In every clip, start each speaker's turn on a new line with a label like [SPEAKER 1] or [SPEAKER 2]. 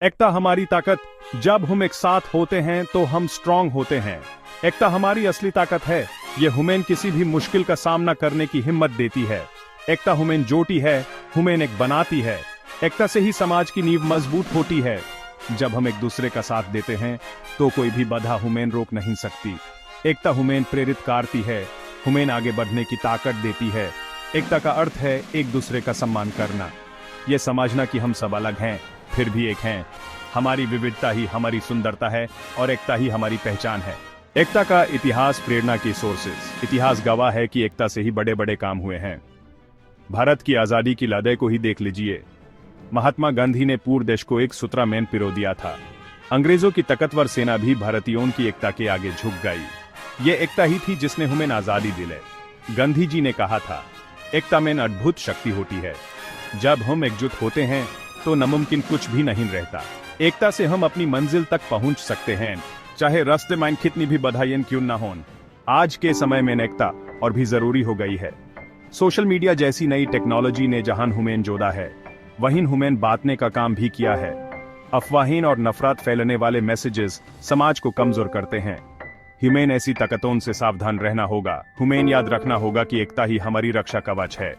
[SPEAKER 1] एकता हमारी ताकत। जब हम एक साथ होते हैं तो हम स्ट्रांग होते हैं। एकता हमारी असली ताकत है। ये हमें किसी भी मुश्किल का सामना करने की हिम्मत देती है। एकता हमें जोड़ती है, हमें एक बनाती है। एकता से ही समाज की नींव मजबूत होती है। जब हम एक दूसरे का साथ देते हैं तो कोई भी बाधा हमें रोक नहीं सकती। एकता हमें प्रेरित करती है, हमें आगे बढ़ने की ताकत देती है। एकता का अर्थ है एक दूसरे का सम्मान करना, ये समझना कि हम सब अलग हैं फिर भी एक हैं। हमारी विविधता ही हमारी सुंदरता है और एकता ही हमारी पहचान है। एकता का इतिहास, प्रेरणा की सोर्सेस। इतिहास गवाह है कि एकता से ही बड़े बड़े काम हुए हैं। भारत की आजादी की लड़ाई को ही देख लीजिए। महात्मा गांधी ने पूरे देश को एक सूत्र में पिरो दिया था। अंग्रेजों की ताकतवर सेना भी भारतीयों की एकता के आगे झुक गई। ये एकता ही थी जिसने हमें आजादी दिलाई। गांधी जी ने कहा था, एकता में अद्भुत शक्ति होती है। जब हम एकजुट होते हैं तो नामुमकिन कुछ भी नहीं रहता। एकता से हम अपनी मंजिल तक पहुंच सकते हैं, चाहे रास्ते में कितनी भी बाधाएं क्यों ना हों। आज के समय में एकता और भी जरूरी हो गई है। सोशल मीडिया जैसी नई टेक्नोलॉजी ने जहां हमें जोड़ा है, वहीं हमें बांटने का काम भी किया है। अफवाहें और नफरत फैलाने वाले मैसेजेस समाज को कमजोर करते हैं। हमें ऐसी ताकतों से सावधान रहना होगा। हमें याद रखना होगा कि एकता ही हमारी रक्षा कवच है।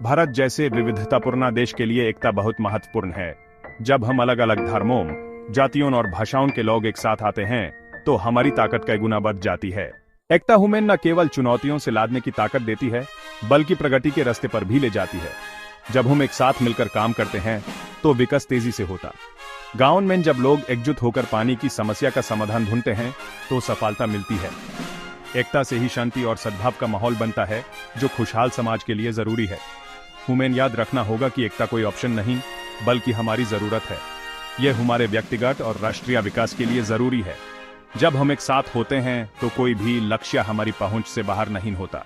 [SPEAKER 1] भारत जैसे विविधतापूर्ण देश के लिए एकता बहुत महत्वपूर्ण है। जब हम अलग अलग धर्मों, जातियों और भाषाओं के लोग एक साथ आते हैं तो हमारी ताकत कई गुना बढ़ जाती है। एकता हमें न केवल चुनौतियों से लड़ने की ताकत देती है, बल्कि प्रगति के रास्ते पर भी ले जाती है। जब हम एक साथ मिलकर काम करते हैं तो विकास तेजी से होता। गांव में जब लोग एकजुट होकर पानी की समस्या का समाधान ढूंढते हैं तो सफलता मिलती है। एकता से ही शांति और सद्भाव का माहौल बनता है, जो खुशहाल समाज के लिए जरूरी है। हमें याद रखना होगा कि एकता कोई ऑप्शन नहीं, बल्कि हमारी जरूरत है। यह हमारे व्यक्तिगत और राष्ट्रीय विकास के लिए जरूरी है। जब हम एक साथ होते हैं तो कोई भी लक्ष्य हमारी पहुंच से बाहर नहीं होता।